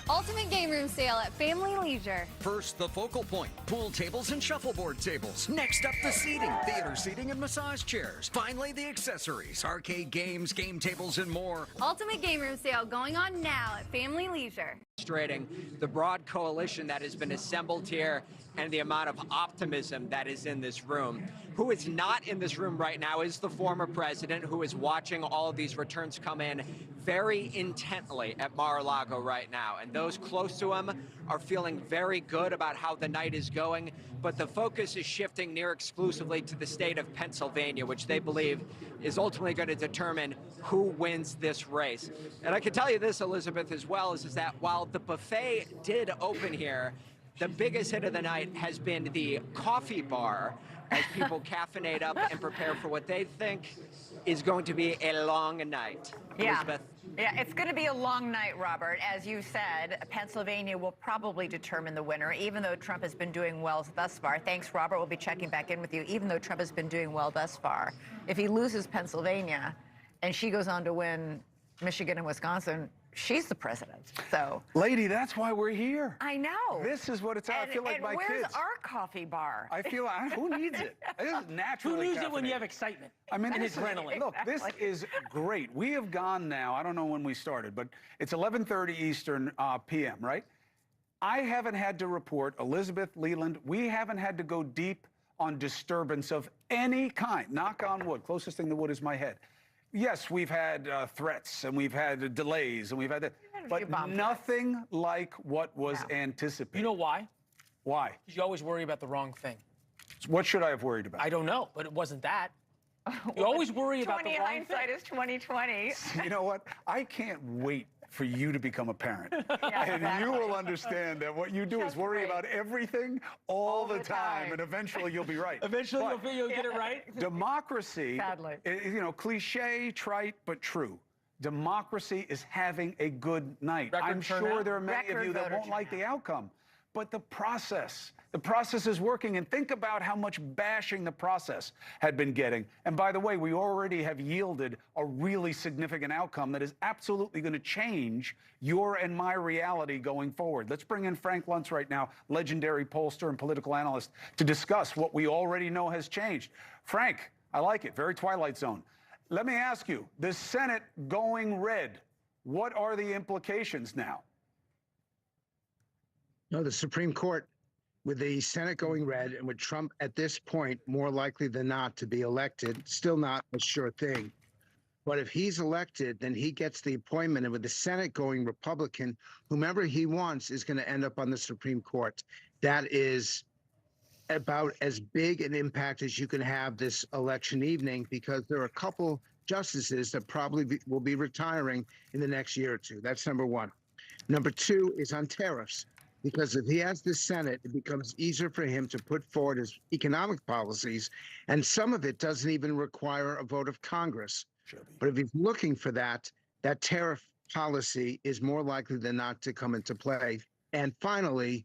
Ultimate game room sale at Family Leisure. First, the focal point, pool tables and shuffleboard tables. Next up, the seating, theater seating and massage chairs. Finally, the accessories, arcade games, game tables, and more. Ultimate game room sale going on now at Family Leisure. Demonstrating the broad coalition that has been assembled here and the amount of optimism that is in this room. Who is not in this room right now is the former president, who is watching all of these returns come in very intently at Mar-a-Lago right now. And those close to him are feeling very good about how the night is going. But the focus is shifting near exclusively to the state of Pennsylvania, which they believe is ultimately going to determine who wins this race. And I can tell you this, Elizabeth, as well, is that while the buffet did open here, the biggest hit of the night has been the coffee bar, as people caffeinate up and prepare for what they think is going to be a long night. Yeah. Elizabeth? Yeah, it's going to be a long night, Robert. As you said, Pennsylvania will probably determine the winner, even though Trump has been doing well thus far. Thanks, Robert. We'll be checking back in with you. Even though Trump has been doing well thus far, if he loses Pennsylvania and she goes on to win Michigan and Wisconsin, she's the president. So, lady, that's why we're here. I know. This is what it's. I feel like my where's kids. our coffee bar? I feel. Who needs it? This is naturally. Who needs it when you have excitement? I mean, and this adrenaline. Look, this is great. We have gone now. I don't know when we started, but it's 11:30 Eastern p.m. Right? I haven't had to report, Elizabeth Leland. We haven't had to go deep on disturbance of any kind. Knock on wood. Closest thing to wood is my head. Yes, we've had threats and we've had delays and we've had that, but nothing like what was anticipated. You know why? Why? Because you always worry about the wrong thing. What should I have worried about? I don't know, but it wasn't that. You always worry about the wrong thing. 20 hindsight is 2020. You know what? I can't wait for you to become a parent. And you will understand that what you do is worry about everything all the time, and eventually you'll be right. Eventually you'll get it right? Democracy, sadly, you know, cliche, trite, but true. Democracy is having a good night. I'm sure there are many of you that won't like the outcome, but the process is working. And think about how much bashing the process had been getting. And by the way, we already have yielded a really significant outcome that is absolutely going to change your and my reality going forward. Let's bring in Frank Luntz right now, legendary pollster and political analyst, to discuss what we already know has changed. Frank, I like it. Very Twilight Zone. Let me ask you, the Senate going red, what are the implications now? No, the Supreme Court, with the Senate going red and with Trump at this point more likely than not to be elected, still not a sure thing. But if he's elected, then he gets the appointment. And with the Senate going Republican, whomever he wants is going to end up on the Supreme Court. That is about as big an impact as you can have this election evening, because there are a couple justices that probably will be retiring in the next year or two. That's number one. Number two is on tariffs. Because if he has the Senate, it becomes easier for him to put forward his economic policies, and some of it doesn't even require a vote of Congress. But if he's looking for that, that tariff policy is more likely than not to come into play. And finally,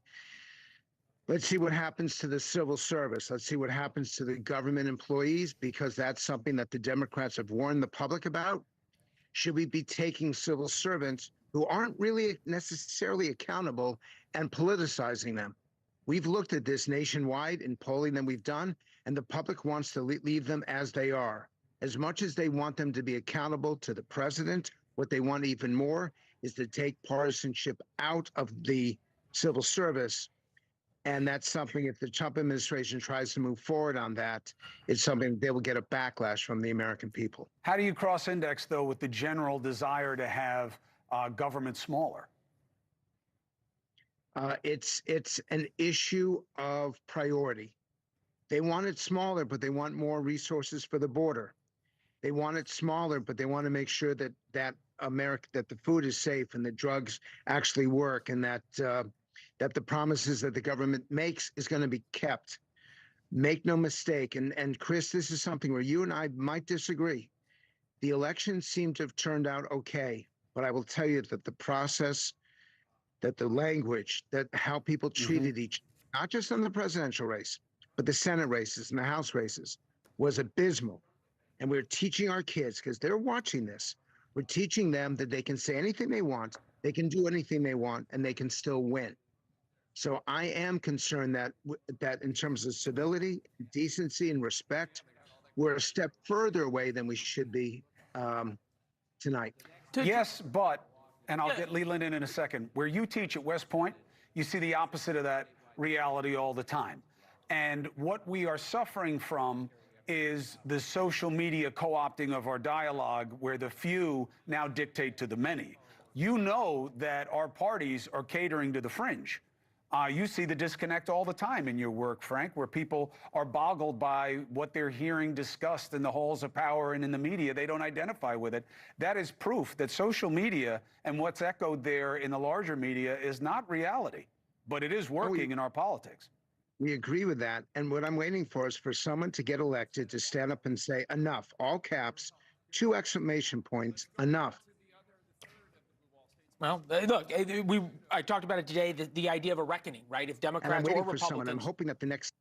let's see what happens to the civil service. Let's see what happens to the government employees, because that's something that the Democrats have warned the public about. Should we be taking civil servants who aren't really necessarily accountable and politicizing them. We've looked at this nationwide in polling that we've done, and the public wants to leave them as they are. As much as they want them to be accountable to the president, what they want even more is to take partisanship out of the civil service. And that's something, if the Trump administration tries to move forward on that, it's something they will get a backlash from the American people. How do you cross-index, though, with the general desire to have government smaller? It's an issue of priority. They want it smaller, but they want more resources for the border. They want it smaller, but they want to make sure that that the food is safe and the drugs actually work, and that the promises that the government makes is going to be kept. Make no mistake, and Chris, this is something where you and I might disagree. The elections seem to have turned out okay, but I will tell you that the process, that the language, that how people treated each, not just in the presidential race, but the Senate races and the House races, was abysmal. And we're teaching our kids, because they're watching this, we're teaching them that they can say anything they want, they can do anything they want, and they can still win. So I am concerned that in terms of civility, decency, and respect, we're a step further away than we should be tonight. Yes, but, and I'll get Leland in a second, where you teach at West Point, you see the opposite of that reality all the time. And what we are suffering from is the social media co-opting of our dialogue, where the few now dictate to the many. You know that our parties are catering to the fringe. You see the disconnect all the time in your work, Frank, where people are boggled by what they're hearing discussed in the halls of power and in the media. They don't identify with it. That is proof that social media and what's echoed there in the larger media is not reality, but it is working in our politics. We agree with that. And what I'm waiting for is for someone to get elected to stand up and say, enough, all caps, 2 exclamation points, enough. Well, look, I talked about it today, the idea of a reckoning, right? If Democrats or Republicans, I'm hoping that the next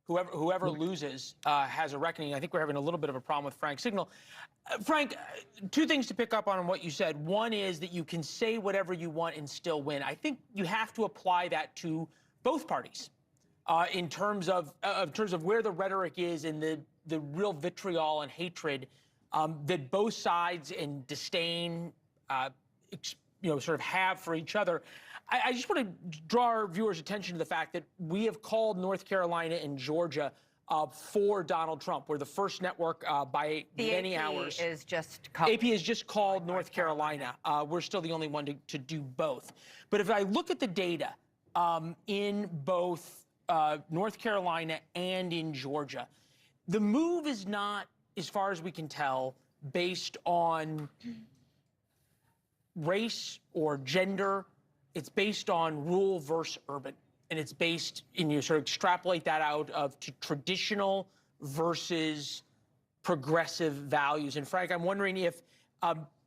whoever loses has a reckoning. I think we're having a little bit of a problem with Frank's signal. Frank, 2 things to pick up on what you said. One is that you can say whatever you want and still win. I think you have to apply that to both parties in terms of where the rhetoric is and the real vitriol and hatred that both sides and disdain sort of have for each other. I just want to draw our viewers' attention to the fact that we have called North Carolina and Georgia for Donald Trump. We're the first network by many hours. AP has just called North Carolina. We're still the only one to do both. But if I look at the data in both North Carolina and in Georgia, the move is not, as far as we can tell, based on race or gender. It's based on rural versus urban. And it's based, and you sort of extrapolate that out to traditional versus progressive values. And Frank, I'm wondering if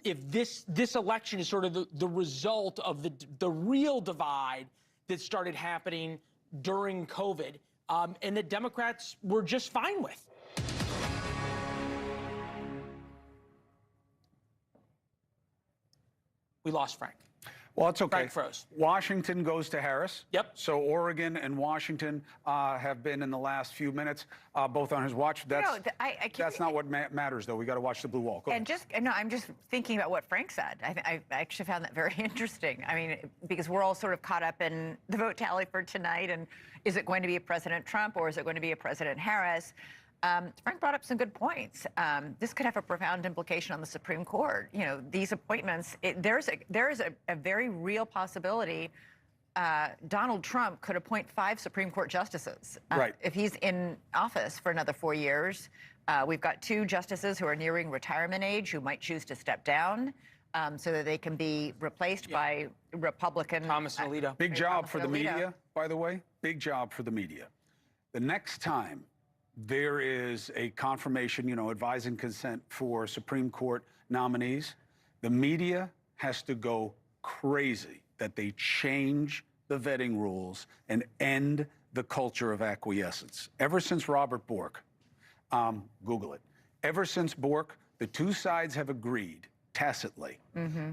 this election is sort of the result of the real divide that started happening during COVID, and the Democrats were just fine with. We lost Frank. Well, it's okay. Frank froze. Washington goes to Harris. Yep. So Oregon and Washington have been in the last few minutes, both on his watch. That's not what matters, though. We got to watch the blue wall. Go ahead. I'm just thinking about what Frank said. I actually found that very interesting. I mean, because we're all sort of caught up in the vote tally for tonight, and is it going to be a President Trump or is it going to be a President Harris? Frank brought up some good points. This could have a profound implication on the Supreme Court. You know, these appointments, there is a very real possibility Donald Trump could appoint 5 Supreme Court justices if he's in office for another 4 years. We've got 2 justices who are nearing retirement age who might choose to step down so that they can be replaced by Republican. Thomas Alito. Big job for the media, by the way. Big job for the media. The next time there is a confirmation, advise and consent for Supreme Court nominees, the media has to go crazy that they change the vetting rules and end the culture of acquiescence. Ever since Robert Bork, Google it, ever since Bork, the 2 sides have agreed tacitly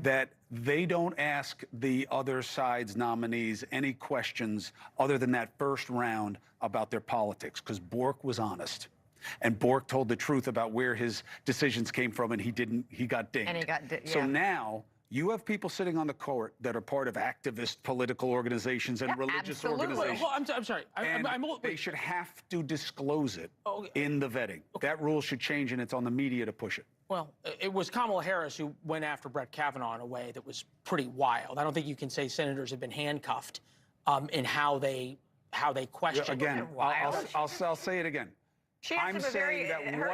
that they don't ask the other side's nominees any questions other than that first round about their politics, because Bork was honest. And Bork told the truth about where his decisions came from, and he got dinged. And he got So now you have people sitting on the court that are part of activist political organizations and religious organizations. Well, I'm sorry. They should have to disclose it in the vetting. That rule should change, and it's on the media to push it. Well, it was Kamala Harris who went after Brett Kavanaugh in a way that was pretty wild. I don't think you can say senators have been handcuffed in how they question. Again, I'll say it again. She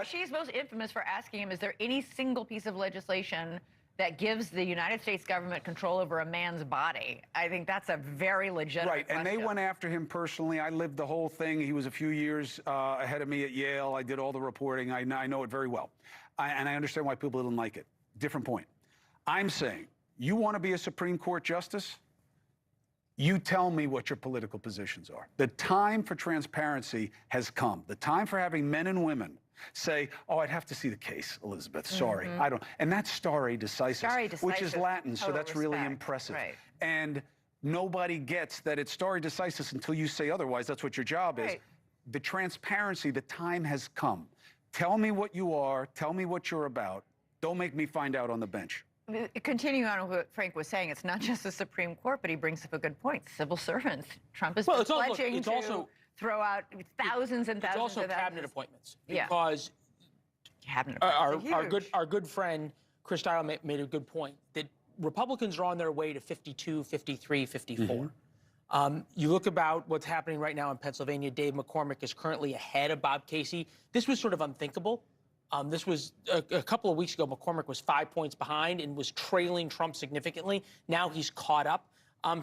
she's most infamous for asking him, is there any single piece of legislation that gives the United States government control over a man's body? I think that's a very legitimate question. And they went after him personally. I lived the whole thing. He was a few years ahead of me at Yale. I did all the reporting. I know it very well. And I understand why people didn't like it. Different point. I'm saying, you want to be a Supreme Court justice? You tell me what your political positions are. The time for transparency has come. The time for having men and women say, oh, I'd have to see the case, Elizabeth. Sorry, I don't. And that's stare decisis, which is Latin, so that's really impressive. Right. And nobody gets that it's stare decisis until you say otherwise. That's what your job is. The transparency, the time has come. Tell me what you are. Tell me what you're about. Don't make me find out on the bench. Continuing on with what Frank was saying, it's not just the Supreme Court, but he brings up a good point. Civil servants. Trump is pledging to throw out thousands and thousands of It's also cabinet appointments. Yeah. Because cabinet appointments our good friend Chris Dial made a good point that Republicans are on their way to 52, 53, 54. You look about what's happening right now in Pennsylvania. Dave McCormack is currently ahead of Bob Casey. This was sort of unthinkable. This was a couple of weeks ago. McCormack was 5 points behind and was trailing Trump significantly. Now he's caught up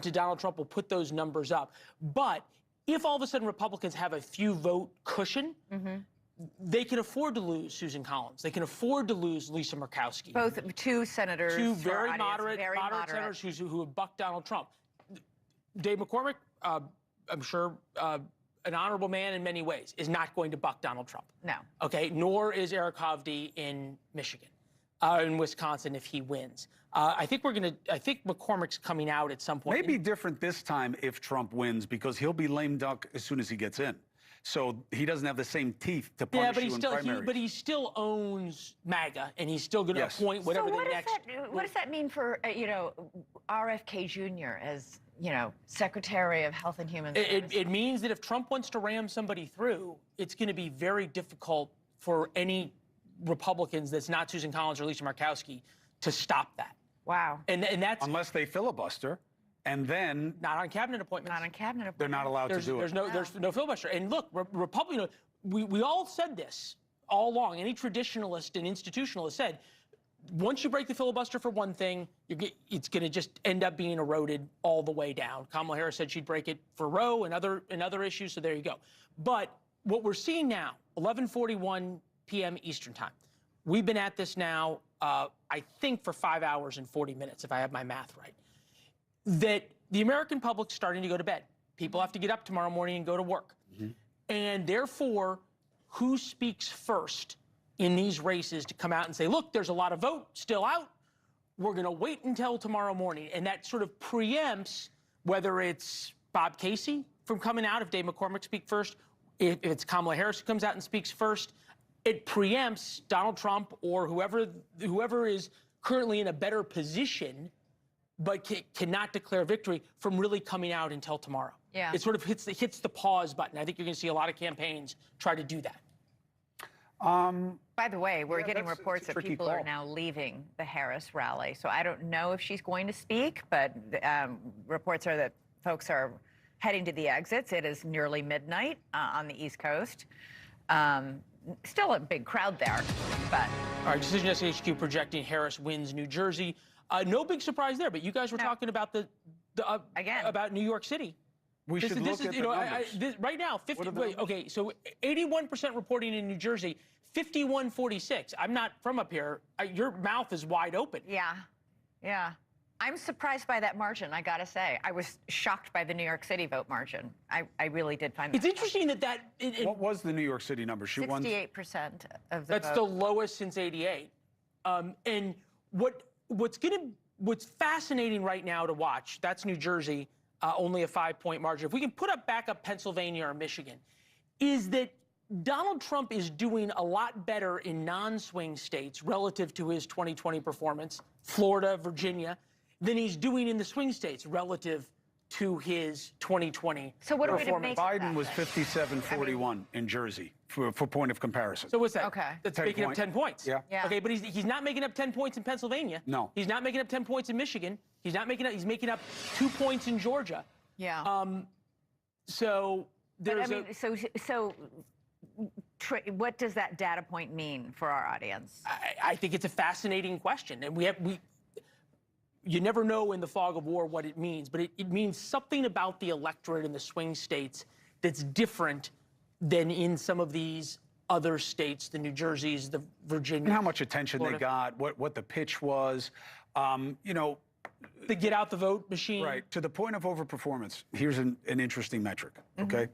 to Donald Trump. Will put those numbers up. But if all of a sudden Republicans have a few vote cushion, they can afford to lose Susan Collins. They can afford to lose Lisa Murkowski. Both two senators. Two very moderate senators who have bucked Donald Trump. Dave McCormack, I'm sure an honorable man in many ways, is not going to buck Donald Trump. No. Okay, nor is Eric Hovde in Michigan, in Wisconsin if he wins. I think McCormack's coming out at some point. Maybe different this time if Trump wins, because he'll be lame duck as soon as he gets in. So he doesn't have the same teeth to punish you in primaries. But he still owns MAGA, and he's still going to appoint whatever the next. What does that mean for RFK Jr. as Secretary of Health and Human Services? It means that if Trump wants to ram somebody through, it's going to be very difficult for any Republicans that's not Susan Collins or Lisa Murkowski to stop that. Wow. And that's unless they filibuster. And then not on cabinet appointments. Not on cabinet appointments. They're not allowed to do it. There's no filibuster. And look, Republican, we all said this all along. Any traditionalist and institutionalist said, once you break the filibuster for one thing, it's going to just end up being eroded all the way down. Kamala Harris said she'd break it for Roe and other issues, so there you go. But what we're seeing now, 11:41 p.m. Eastern Time, we've been at this now, I think, for 5 hours and 40 minutes, if I have my math right, that the American public's starting to go to bed. People have to get up tomorrow morning and go to work. And therefore, who speaks first in these races to come out and say, look, there's a lot of vote still out. We're going to wait until tomorrow morning. And that sort of preempts whether it's Bob Casey from coming out, if Dave McCormack speaks first, if it's Kamala Harris who comes out and speaks first. It preempts Donald Trump or whoever is currently in a better position but cannot declare victory from really coming out until tomorrow. Yeah. It sort of hits the pause button. I think you're going to see a lot of campaigns try to do that. By the way, we're getting reports that people are now leaving the Harris rally. So I don't know if she's going to speak, but reports are that folks are heading to the exits. It is nearly midnight on the East Coast. Still a big crowd there, but. All right, Decision Desk HQ projecting Harris wins New Jersey. No big surprise there, but you guys were talking about about New York City. We should look at the numbers. Right now, 50. Wait, okay, so 81% reporting in New Jersey, 51-46. I'm not from up here. Your mouth is wide open. Yeah. I'm surprised by that margin, I gotta say. I was shocked by the New York City vote margin. I really did find that. It's interesting that what was the New York City number? She 68% of the That's vote. the lowest since '88. And what's going to what's fascinating right now to watch, that's New Jersey, only a 5-point margin. If we can back up Pennsylvania or Michigan, is that Donald Trump is doing a lot better in non-swing states relative to his 2020 performance, Florida, Virginia, than he's doing in the swing states relative to his 2020 So what are we to performance. make of Biden that? was 57-41 in Jersey, for point of comparison. So what's that? Okay. That's 10 making up point. 10 points. Yeah. Okay, but he's not making up 10 points in Pennsylvania. No. He's not making up 10 points in Michigan. He's making up 2 points in Georgia. Yeah. So there's what does that data point mean for our audience? I think it's a fascinating question, and you never know in the fog of war what it means, but it means something about the electorate in the swing states that's different than in some of these other states, the New Jerseys, the Virginia. And how much attention Florida. they got, what the pitch was, you know. The get out the vote machine. Right. To the point of overperformance, here's an interesting metric, okay?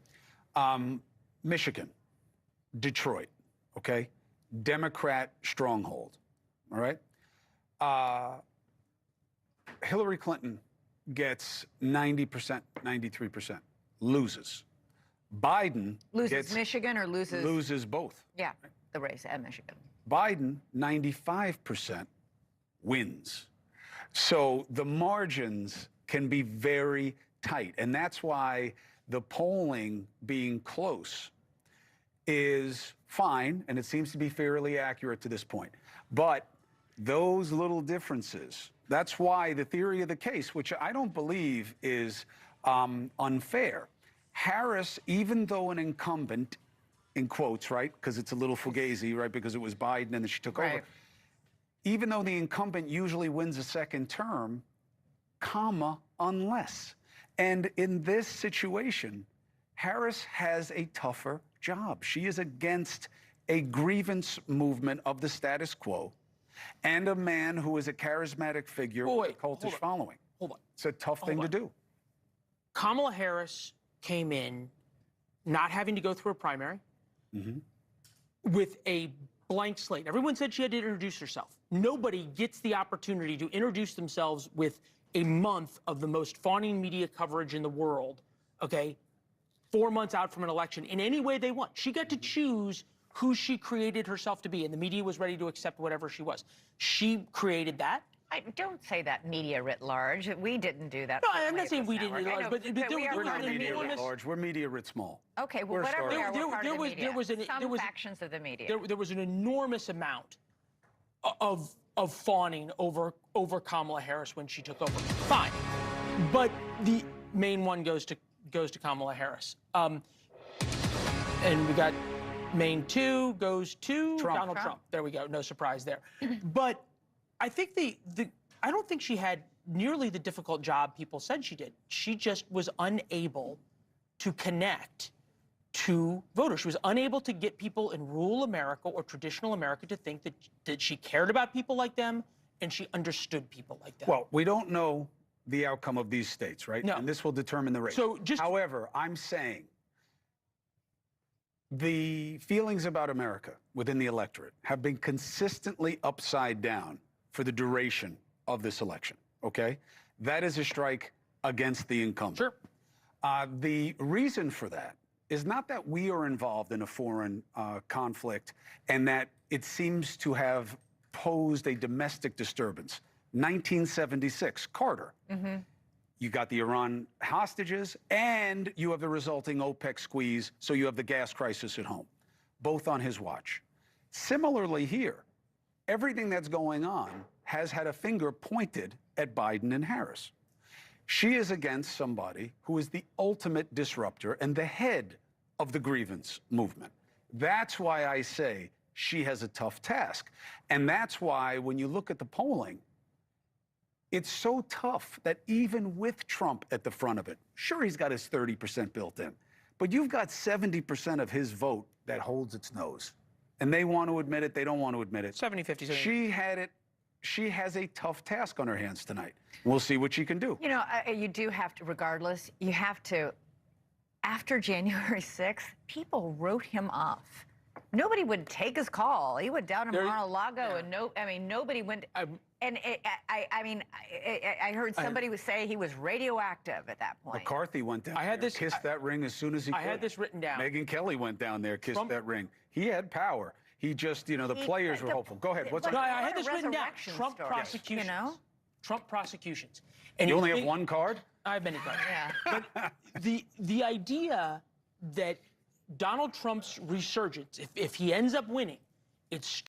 Michigan, Detroit, okay? Democrat stronghold, all right? Hillary Clinton gets 90%, 93%, loses. Biden Loses Michigan or loses? loses both. Yeah, the race at Michigan. Biden, 95%, wins. So the margins can be very tight. And that's why the polling being close is fine, and it seems to be fairly accurate to this point. But those little differences, that's why the theory of the case, which I don't believe is unfair. Harris, even though an incumbent, in quotes, right, because it's a little fugazi, right, because it was Biden and then she took over. Even though the incumbent usually wins a second term, comma, unless. And in this situation, Harris has a tougher job. She is against a grievance movement of the status quo and a man who is a charismatic figure with a cultish following. Hold on. It's a tough thing to do. Kamala Harris came in not having to go through a primary with a blank slate. Everyone said she had to introduce herself. Nobody gets the opportunity to introduce themselves with a month of the most fawning media coverage in the world, okay? 4 months out from an election in any way they want. She got to choose who she created herself to be, and the media was ready to accept whatever she was. She created that. Don't say that media writ large. We didn't do that. No, I'm not saying we didn't writ large, but there We're was not an media writ enormous... large. We're media writ small. Okay, well, whatever we are, we're part of the media. Some factions of the media. There was an enormous amount of fawning over Kamala Harris when she took over. Fine, but the main one goes to Kamala Harris. And we got main 2 goes to Donald Trump. There we go. No surprise there. But I think I don't think she had nearly the difficult job people said she did. She just was unable to connect to voters. She was unable to get people in rural America or traditional America to think that she cared about people like them and she understood people like them. Well, we don't know the outcome of these states, right? No. And this will determine the race. So However, I'm saying the feelings about America within the electorate have been consistently upside down for the duration of this election, okay? That is a strike against the incumbent. Sure. The reason for that is not that we are involved in a foreign conflict and that it seems to have posed a domestic disturbance. 1976, Carter. You got the Iran hostages and you have the resulting OPEC squeeze, so you have the gas crisis at home, both on his watch. Similarly here, everything that's going on has had a finger pointed at Biden and Harris. She is against somebody who is the ultimate disruptor and the head of the grievance movement. That's why I say she has a tough task. And that's why when you look at the polling, it's so tough that even with Trump at the front of it, sure, he's got his 30% built in, but you've got 70% of his vote that holds its nose. And they want to admit it, they don't want to admit it. 70-50. She has a tough task on her hands tonight. We'll see what she can do. You know, you do have to, regardless, you have to, after January 6th, people wrote him off. Nobody would take his call. He went down to Mar-a-Lago and nobody went. And I heard somebody was say he was radioactive at that point. McCarthy went down there, kissed that ring as soon as he could. I had this written down. Megyn Kelly went down there, kissed that ring. He had power. He just, the players were hopeful. Go ahead. What's up? No, I had this written down. Trump prosecutions. Trump prosecutions. And you only have one card? I have many cards. Yeah. But the idea that Donald Trump's resurgence, if he ends up winning, it's